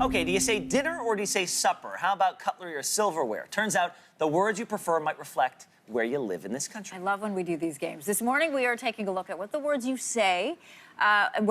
Okay, do you say dinner or do you say supper? How about cutlery or silverware? Turns out the words you prefer might reflect where you live in this country. I love when we do these games. This morning we are taking a look at what the words you say, and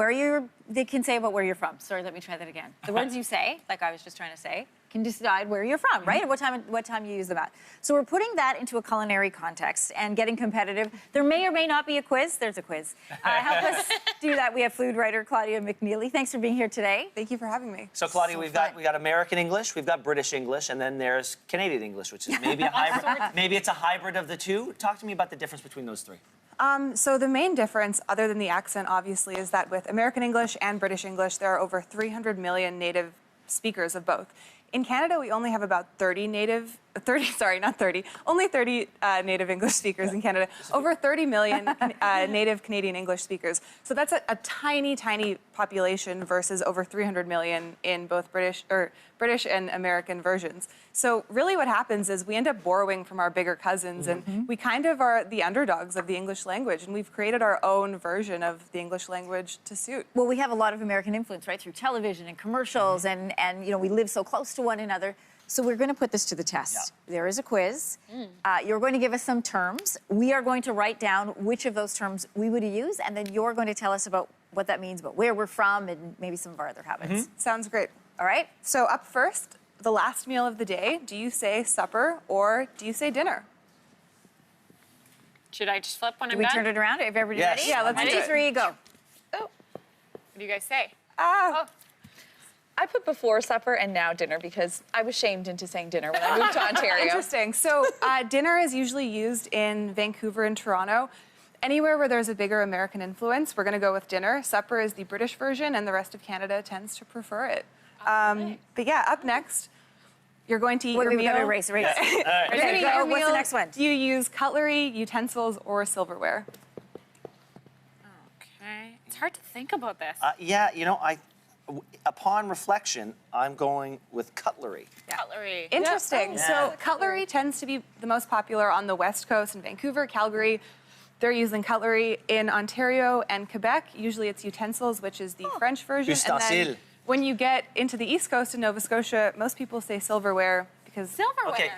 they can say about where you're from. Sorry, let me try that again. The words you say, like I was just trying to say, can decide where you're from, right? And what time you use them at. So we're putting that into a culinary context and getting competitive. There may or may not be a quiz. There's a quiz. Help us do that. We have food writer Claudia McNeilly. Thanks for being here today. Thank you for having me. So Claudia, we got American English, we've got British English, and then there's Canadian English, which is maybe a hybrid. Maybe it's a hybrid of the two. Talk to me about the difference between those three. So the main difference, other than the accent, obviously, is that with American English and British English, there are over 300 million native speakers of both. In Canada, we only have about only 30 native English speakers in Canada. Over 30 million native Canadian English speakers. So that's a tiny, tiny population versus over 300 million in both British and American versions. So really what happens is we end up borrowing from our bigger cousins, and we kind of are the underdogs of the English language, and we've created our own version of the English language to suit. Well, we have a lot of American influence, right, through television and commercials, and you know, we live so close to one another. So we're going to put this to the test. Yeah. There is a quiz. You're going to give us some terms. We are going to write down which of those terms we would use, and then you're going to tell us about what that means, about where we're from, and maybe some of our other habits. Sounds great. All right? So up first, the last meal of the day. Do you say supper or do you say dinner? Should I just flip when I'm we done? turn it around? If everybody's Yes. ready? Yeah, let's One, do two, it. three, go. Oh. What do you guys say? I put before supper and now dinner because I was shamed into saying dinner when I moved to Ontario. Interesting. So dinner is usually used in Vancouver and Toronto. Anywhere where there's a bigger American influence, we're going to go with dinner. Supper is the British version, and the rest of Canada tends to prefer it. But yeah, up next, you're going to eat your We've meal. got to erase. All right. You're Okay, gonna eat go. your What's the meal. next one? Do you use cutlery, utensils, or silverware? Okay. It's hard to think about this. Yeah, you know, upon reflection, I'm going with cutlery. Cutlery. Interesting. Yeah. So cutlery tends to be the most popular on the West Coast in Vancouver, Calgary. They're using cutlery in Ontario and Quebec. Usually it's utensils, which is the French version. And then Ustensile. when you get into the East Coast in Nova Scotia, most people say silverware because Silverware. Okay.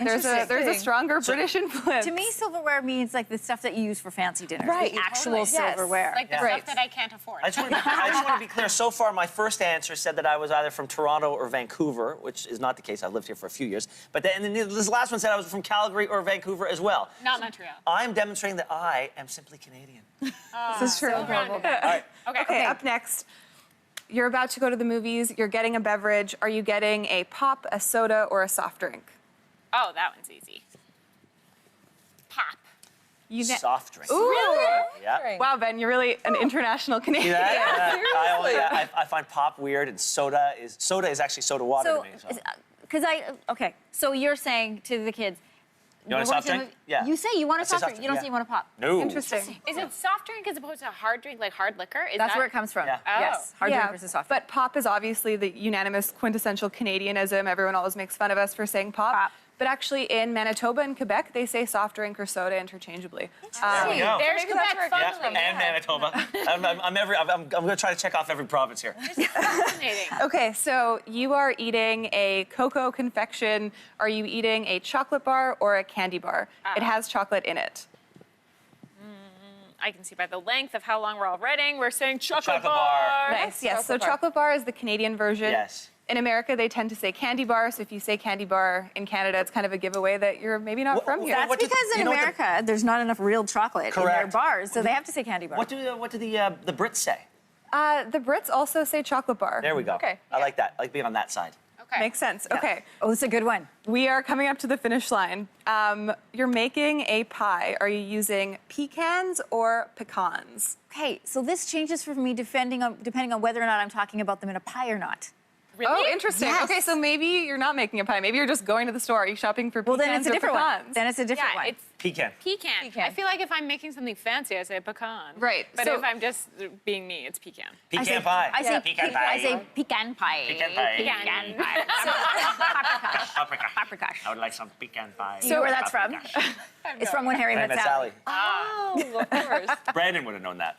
there's a stronger British influence. To me, silverware means like the stuff that you use for fancy dinners. Right, The actual totally. Yes. silverware. Like the Right. stuff that I can't afford. I just want to be clear. So far, my first answer said that I was either from Toronto or Vancouver, which is not the case. I've lived here for a few years. But then this last one said I was from Calgary or Vancouver as well. Not Montreal. I'm demonstrating that I am simply Canadian. This is true. So rounded. All right. Okay, up next, you're about to go to the movies. You're getting a beverage. Are you getting a pop, a soda, or a soft drink? Oh, that one's easy. Pop. Soft drink. Ooh. Really? Yeah. Wow, Ben, you're really an international Canadian. I find pop weird, and soda is actually soda water So, to me. because so you're saying to the kids, You want a we're soft going drink? to- Yeah. You say you want I a say soft soft drink. You don't drink, say yeah. you want a pop. No. Interesting. Is it soft drink as opposed to a hard drink, like hard liquor? That's where it comes from. Yeah. Oh. Yes, hard drink versus soft drink. But pop is obviously the unanimous quintessential Canadianism. Everyone always makes fun of us for saying pop. Pop. But actually, in Manitoba and Quebec, they say soft drink or soda interchangeably. There we go. There's Maybe that's Quebec, where it finally. And Manitoba. I'm going to try to check off every province here. Fascinating. Okay, so you are eating a cocoa confection. Are you eating a chocolate bar or a candy bar? It has chocolate in it. I can see by the length of how long we're all writing, we're saying chocolate Chocolate bar. bar. Nice, yes. So chocolate bar. chocolate bar is the Canadian version. Yes. In America, they tend to say candy bar. So if you say candy bar in Canada, it's kind of a giveaway that you're maybe not from here. What That's did- because in you know what the- America, there's not enough real chocolate in their Correct. bars, so they have to say candy bar. What do the Brits say? The Brits also say chocolate bar. There we go. Okay. I like that. I like being on that side. Okay. Makes sense. Okay. Oh, it's a good one. We are coming up to the finish line. You're making a pie. Are you using pecans or pecans? Okay, so this changes for me depending on whether or not I'm talking about them in a pie or not. Really? Oh, interesting. Yes. Okay, so maybe you're not making a pie. Maybe you're just going to the store. Are you shopping for Well, pecans then it's a or different pecans? one. Then it's a different Yeah, one. it's Pecan. pecan. Pecan. I feel like if I'm making something fancy, I say pecan. Right, But so- if I'm just being me, it's pecan. Pecan pie. I say pecan pie. I say pecan pie. Pecan pie. Pecan pie. Paprika. Paprika. I would like some pecan pie. Do you know where that's from? It's from When Harry Met Sally. Oh, of course. Brandon would have known that.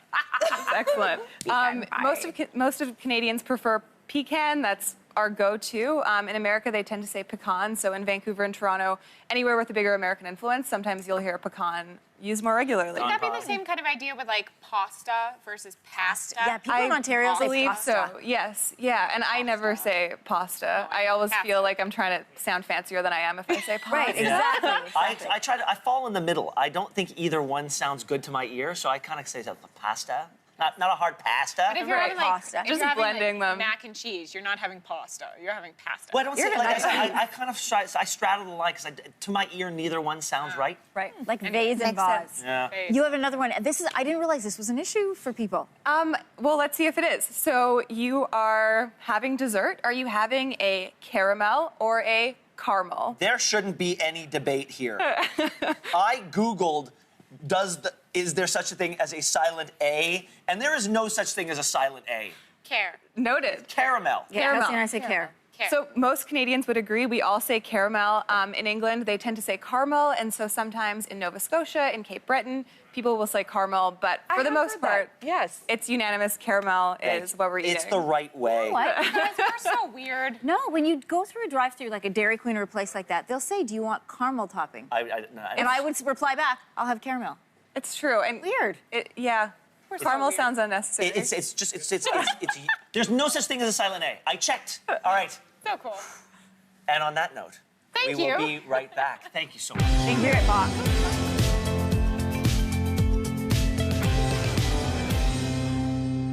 Excellent. Pecan pie. Most of Canadians prefer pecan. That's our go-to. In America, they tend to say pecan. So in Vancouver and Toronto, anywhere with a bigger American influence, sometimes you'll hear pecan used more regularly. Would that be the same kind of idea with like pasta versus pasta? Yeah, people in Ontario say believe pasta. so. Yes, yeah, and I never say pasta. I always feel like I'm trying to sound fancier than I am if I say pasta. Right, exactly. I fall in the middle. I don't think either one sounds good to my ear, so I kind of say pasta. Not a hard pasta. But if you're having like, Pasta. if Just you're having, blending like, them. mac and cheese, you're not having pasta. You're having pasta. Well, I don't say You're like gonna- I kind of I straddle the line because to my ear neither one sounds right. Right. Like vase and Makes sense. vase. Yeah. You have another one. I didn't realize this was an issue for people. Well, let's see if it is. So you are having dessert. Are you having a caramel or a caramel? There shouldn't be any debate here. I Googled, is there such a thing as a silent A? And there is no such thing as a silent A. Care. Noted. Caramel. Yeah, Caramel. Kelsey and I say care. Care. So most Canadians would agree. We all say caramel. In England, they tend to say caramel, and so sometimes in Nova Scotia, in Cape Breton, people will say caramel. But for the most part, Yes. it's unanimous. Caramel is what we're eating. It's the right way. What? Guys, we're so weird. No, when you go through a drive-through like a Dairy Queen or a place like that, they'll say, "Do you want caramel topping?" And I would reply back, "I'll have caramel." It's true. And Weird. Yeah. Caramel weird. sounds unnecessary. There's no such thing as a silent A. I checked. All right. So cool. And on that note, Thank we will you. be right back. Thank you so much. Thank you. Here at Fox.